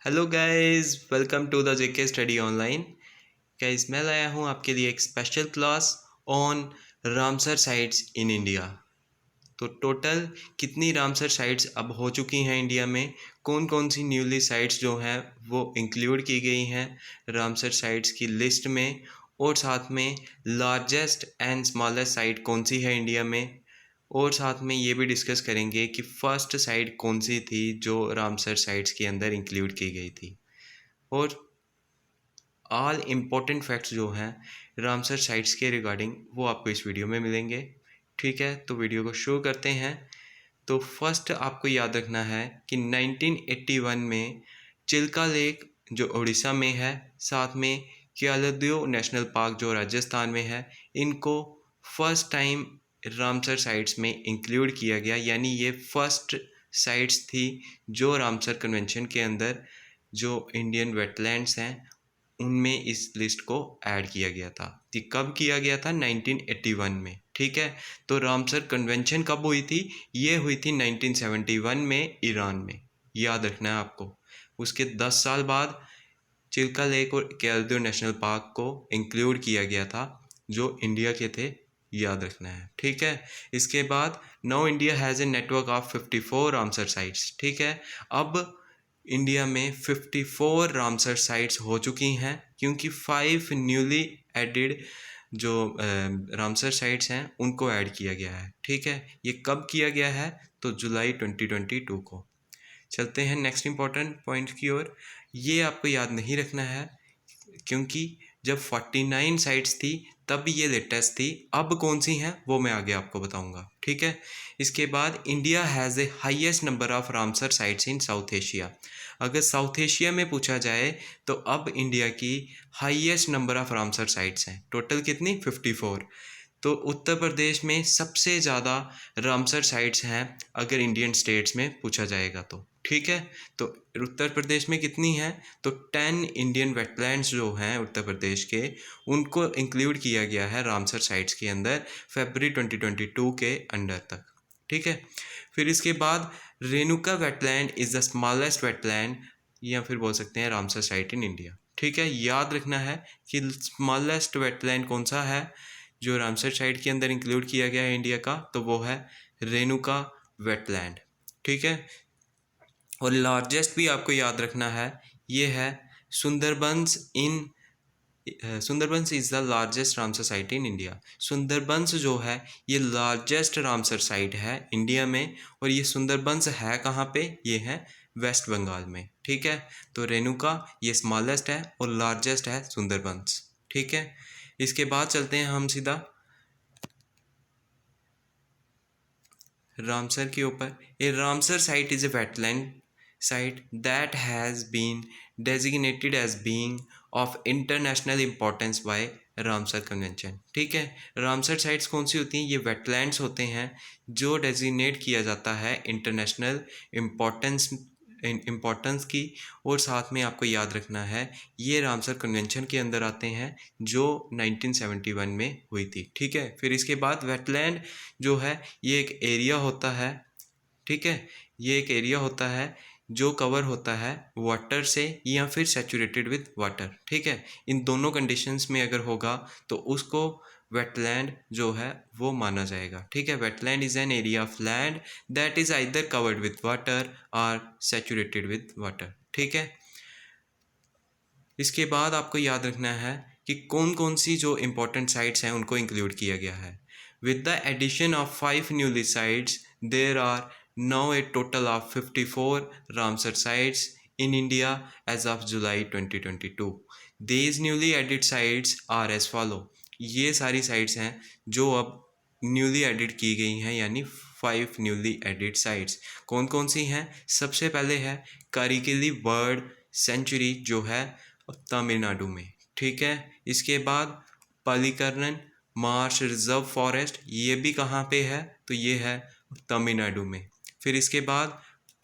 Hello guys, welcome to the JK study online. Guys, मैं लाया हूँ आपके लिए एक special class on Ramsar sites in India. तो टोटल कितनी रामसर साइट्स अब हो चुकी हैं इंडिया में, कौन कौन सी न्यूली साइट्स जो हैं वो इंक्लूड की गई हैं रामसर साइट्स की लिस्ट में, और साथ में लार्जेस्ट एंड स्मॉलेस्ट साइट कौन सी है इंडिया में, और साथ में ये भी डिस्कस करेंगे कि फर्स्ट साइट कौन सी थी जो रामसर साइट्स के अंदर इंक्लूड की गई थी। और ऑल इम्पोर्टेंट फैक्ट्स जो हैं रामसर साइट्स के रिगार्डिंग वो आपको इस वीडियो में मिलेंगे। ठीक है, तो वीडियो को शुरू करते हैं। तो फर्स्ट आपको याद रखना है कि 1981 में चिल्का लेक जो उड़ीसा में है, साथ में केआलदियो नेशनल पार्क जो राजस्थान में है, इनको फर्स्ट टाइम रामसर साइट्स में इंक्लूड किया गया। यानी ये फर्स्ट साइट्स थी जो रामसर कन्वेंशन के अंदर जो इंडियन वेटलैंड्स हैं उनमें इस लिस्ट को ऐड किया गया था। ये कब किया गया था? 1981 में। ठीक है, तो रामसर कन्वेंशन कब हुई थी? ये हुई थी 1971 में ईरान में, याद रखना है आपको। उसके 10 साल बाद चिल्का लेक और केआलदियो नेशनल पार्क को इंक्लूड किया गया था जो इंडिया के थे, याद रखना है। ठीक है, इसके बाद now India has a network of 54 Ramsar sites. ठीक है, अब इंडिया में 54 रामसर साइट्स हो चुकी हैं क्योंकि 5 न्यूली एडिड जो रामसर साइट्स हैं उनको ऐड किया गया है। ठीक है, ये कब किया गया है? तो जुलाई 2022 को। चलते हैं नेक्स्ट इंपॉर्टेंट पॉइंट की ओर। ये आपको याद नहीं रखना है क्योंकि जब 49 साइट्स थी तब ये लेटेस्ट थी, अब कौन सी हैं वो मैं आगे आपको बताऊंगा। ठीक है, इसके बाद India has a highest number of Ramsar sites in south Asia. अगर साउथ एशिया में पूछा जाए तो अब इंडिया की highest number of Ramsar sites हैं। टोटल कितनी? 54। तो उत्तर प्रदेश में सबसे ज़्यादा रामसर साइट्स हैं अगर इंडियन स्टेट्स में पूछा जाएगा तो। ठीक है, तो उत्तर प्रदेश में कितनी हैं? तो 10 इंडियन वेटलैंड्स जो हैं उत्तर प्रदेश के, उनको इंक्लूड किया गया है रामसर साइट्स के अंदर फरवरी 2022 के अंडर तक। ठीक है, फिर इसके बाद Renuka wetland is the smallest wetland, या फिर बोल सकते हैं रामसर साइट इन इंडिया। ठीक है, याद रखना है कि स्मॉलेस्ट वेटलैंड कौन सा है जो रामसर साइट के अंदर इंक्लूड किया गया है इंडिया का, तो वो है रेणुका वेटलैंड। ठीक है, और लार्जेस्ट भी आपको याद रखना है, ये है Sundarbans in Sundarbans is the largest Ramsar site in India. Sundarbans जो है ये लार्जेस्ट रामसर साइट है इंडिया में, और ये सुंदरबंस है कहाँ पे? ये है वेस्ट बंगाल में। ठीक है, तो रेणुका ये स्मॉलेस्ट है और लार्जेस्ट है सुंदरबंस। ठीक है, इसके बाद चलते हैं हम सीधा रामसर के ऊपर। A Ramsar site is a wetland site that has been designated as being of international importance by Ramsar convention. ठीक है, रामसर साइट्स कौन सी होती हैं? ये वेटलैंड्स होते हैं जो डेजिग्नेट किया जाता है इंटरनेशनल इम्पोर्टेंस की, और साथ में आपको याद रखना है ये रामसर कन्वेंशन के अंदर आते हैं जो 1971 में हुई थी। ठीक है, फिर इसके बाद वेटलैंड जो है ये एक एरिया होता है। ठीक है, ये एक एरिया होता है जो कवर होता है वाटर से या फिर सैचुरेटेड विद वाटर। ठीक है, इन दोनों कंडीशंस में अगर होगा तो उसको वेटलैंड जो है वो माना जाएगा। ठीक है, wetland is an area of land that is either covered with water और सैचुरेटेड विद वाटर। ठीक है, इसके बाद आपको याद रखना है कि कौन कौन सी जो इम्पोर्टेंट साइट्स हैं उनको इंक्लूड किया गया है। With the addition of 5 newly sites there are now a total of 54 Ramsar sites in India as of July 2022. These newly added sites are as follow. ये सारी sites हैं जो अब न्यूली एडिड की गई हैं, यानी 5 न्यूली एडिड साइट्स। कौन कौन सी हैं? सबसे पहले है कारिकिली बर्ड सेंचुरी जो है तमिलनाडु में। ठीक है, इसके बाद पालीकरन मार्श रिजर्व फॉरेस्ट, ये भी कहाँ पे है? तो ये है तमिलनाडु में। फिर इसके बाद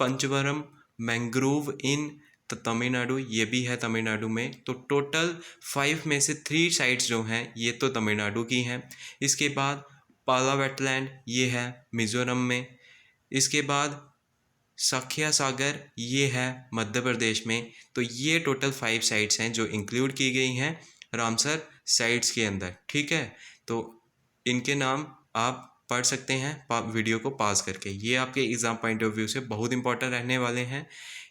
पंचवरम मैंग्रोव इन तमिलनाडु, ये भी है तमिलनाडु में। तो टोटल 5 में से 3 साइट्स जो हैं ये तो तमिलनाडु की हैं। इसके बाद पाला वेटलैंड ये है मिजोरम में। इसके बाद साखिया सागर ये है मध्य प्रदेश में। तो ये टोटल 5 साइट्स हैं जो इंक्लूड की गई हैं रामसर साइट्स के अंदर, ठीक है। तो इनके नाम आप पढ़ सकते हैं वीडियो को पॉज करके, ये आपके एग्ज़ाम पॉइंट ऑफ व्यू से बहुत इंपॉर्टेंट रहने वाले हैं।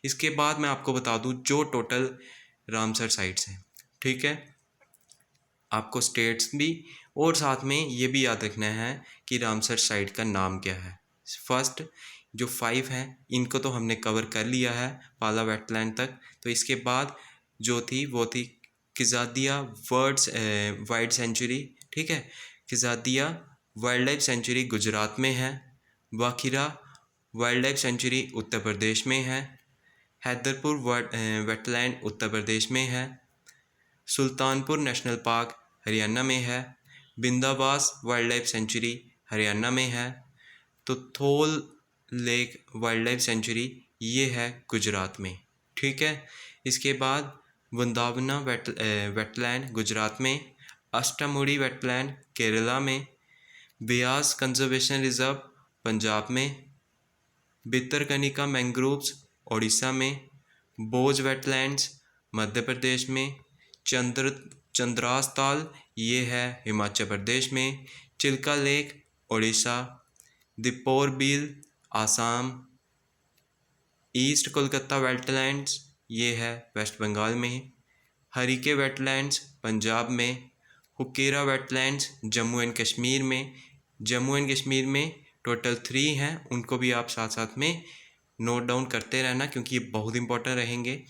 इसके बाद मैं आपको बता दूं जो टोटल रामसर साइट्स हैं, ठीक है। आपको स्टेट्स भी और साथ में ये भी याद रखना है कि रामसर साइट का नाम क्या है। फर्स्ट जो 5 हैं इनको तो हमने कवर कर लिया है पाला वेटलैंड तक। तो इसके बाद जो थी वो थी किजादिया वाइल्ड सेंचुरी, ठीक है। किजादिया वाइल्ड लाइफ सेंचुरी गुजरात में है। वाखिरा wild life sanctuary Uttar Pradesh में है। हैदरपुर वेटलैंड उत्तर प्रदेश में है। सुल्तानपुर नेशनल पार्क हरियाणा में है। बिंदाबास वाइल्ड लाइफ सेंचुरी हरियाणा में है। तो थोल लेक वाइल्ड लाइफ सेंचुरी ये है गुजरात में, ठीक है। इसके बाद वृंदावना वेटलैंड गुजरात में। अष्टामुड़ी वेटलैंड केरला में। ब्यास कंजर्वेशन रिजर्व पंजाब में। भितरकनिका मैंग्रोव्स ओडिशा में। बोझ वेटलैंड्स मध्य प्रदेश में। चंद्रास ताल ये है हिमाचल प्रदेश में। चिल्का लेक ओडिशा। दीपोर बील आसाम। ईस्ट कोलकाता वेटलैंड्स ये है वेस्ट बंगाल में। हरीके वेटलैंड्स पंजाब में। हुकेरा वेटलैंड्स जम्मू एंड कश्मीर में। जम्मू एंड कश्मीर में टोटल 3 हैं, उनको भी आप साथ साथ में नोट डाउन करते रहना क्योंकि ये बहुत इंपॉर्टेंट रहेंगे।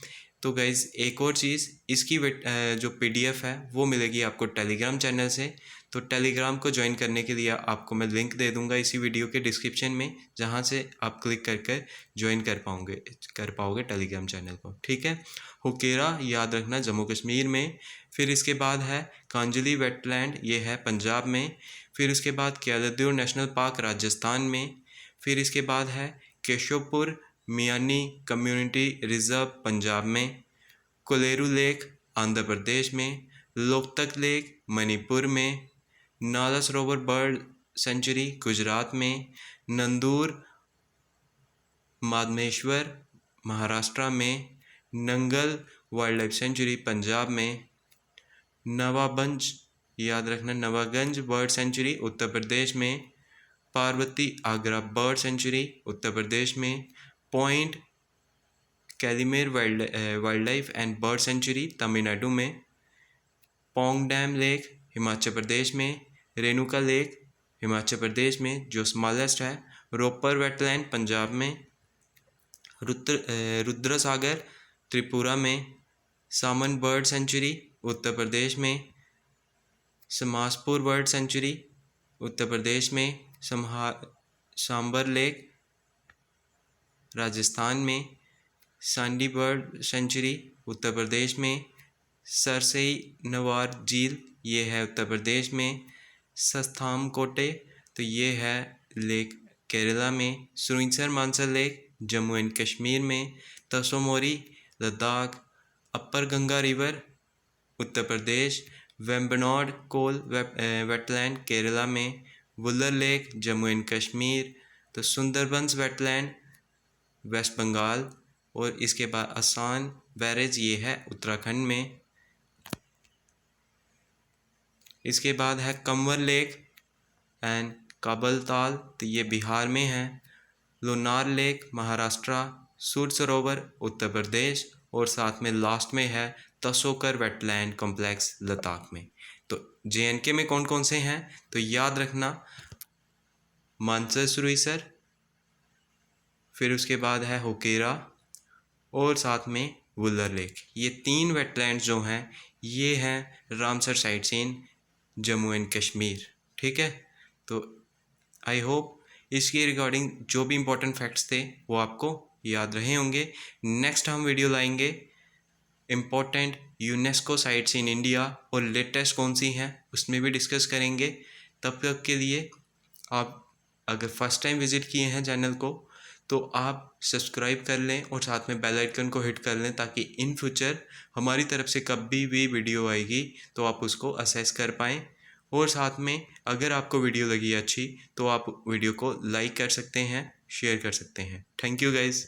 तो गाइज़ एक और चीज़, इसकी जो PDF है वो मिलेगी आपको टेलीग्राम चैनल से। तो टेलीग्राम को ज्वाइन करने के लिए आपको मैं लिंक दे दूंगा इसी वीडियो के डिस्क्रिप्शन में, जहां से आप क्लिक करके ज्वाइन कर पाओगे टेलीग्राम चैनल को, ठीक है। हुकेरा याद रखना जम्मू कश्मीर में। फिर इसके बाद है कांजली वेटलैंड ये है पंजाब में। फिर उसके बाद केलादूर नेशनल पार्क राजस्थान में। फिर इसके बाद है केशवपुर मियानी कम्युनिटी रिजर्व पंजाब में। कोलेरू लेक आंध्र प्रदेश में। लोकतक लेक मणिपुर में। नाला सरोवर बर्ड सेंचुरी गुजरात में। नंदूर माधमेश्वर महाराष्ट्र में। Nangal wild life sanctuary Punjab में। नवाबगंज याद रखना नवागंज बर्ड सेंचुरी उत्तर प्रदेश में। पार्वती आगरा बर्ड सेंचुरी उत्तर प्रदेश में। Point Calimere wildlife and bird sanctuary Tamil Nadu में। पोंग डैम लेक हिमाचल प्रदेश में। रेणुका लेक हिमाचल प्रदेश में जो स्मॉलेस्ट है। रोपर वेटलैंड पंजाब में। रुद्र सागर त्रिपुरा में। सामन बर्ड सेंचुरी उत्तर प्रदेश में। समासपुर बर्ड सेंचुरी उत्तर प्रदेश में। सांबर लेक राजस्थान में। सांडी बर्ड सेंचुरी उत्तर प्रदेश में। सरसई नवार झील ये है उत्तर प्रदेश में। सस्थाम कोटे तो ये है लेक केरला में। सुरिंसर मानसर लेक जम्मू एंड कश्मीर में। तसोमोरी लद्दाख। अपर गंगा रिवर उत्तर प्रदेश। वेम्बनाड कोल वेटलैंड केरला में। Wular lake Jammu and Kashmir. तो सुंदरबंस वेटलैंड वेस्ट बंगाल। और इसके बाद आसान बैरेज ये है उत्तराखंड में। इसके बाद है कंवर लेक एंड काबल ताल तो ये बिहार में है। लोनार लेक महाराष्ट्र। सूर सरोवर उत्तर प्रदेश। और साथ में लास्ट में है तसोकर वेटलैंड कॉम्प्लेक्स लद्दाख में। तो JNK में कौन कौन से हैं तो याद रखना मानसर सुरिसर, फिर उसके बाद है हुकेरा और साथ में वुलर लेक। ये 3 वेटलैंड्स जो हैं ये हैं Ramsar sites in Jammu and Kashmir, ठीक है। तो आई होप इसके रिगार्डिंग जो भी इम्पोर्टेंट फैक्ट्स थे वो आपको याद रहे होंगे। नेक्स्ट हम वीडियो लाएंगे important UNESCO sites in India और लेटेस्ट कौन सी हैं उसमें भी डिस्कस करेंगे। तब तक के लिए आप अगर फर्स्ट टाइम विज़िट किए हैं चैनल को तो आप सब्सक्राइब कर लें और साथ में बेल आइकन को हिट कर लें ताकि इन फ्यूचर हमारी तरफ से कभी भी वीडियो आएगी तो आप उसको असेस कर पाएँ। और साथ में अगर आपको वीडियो लगी अच्छी तो आप वीडियो को लाइक कर सकते हैं, शेयर कर सकते हैं। Thank you guys.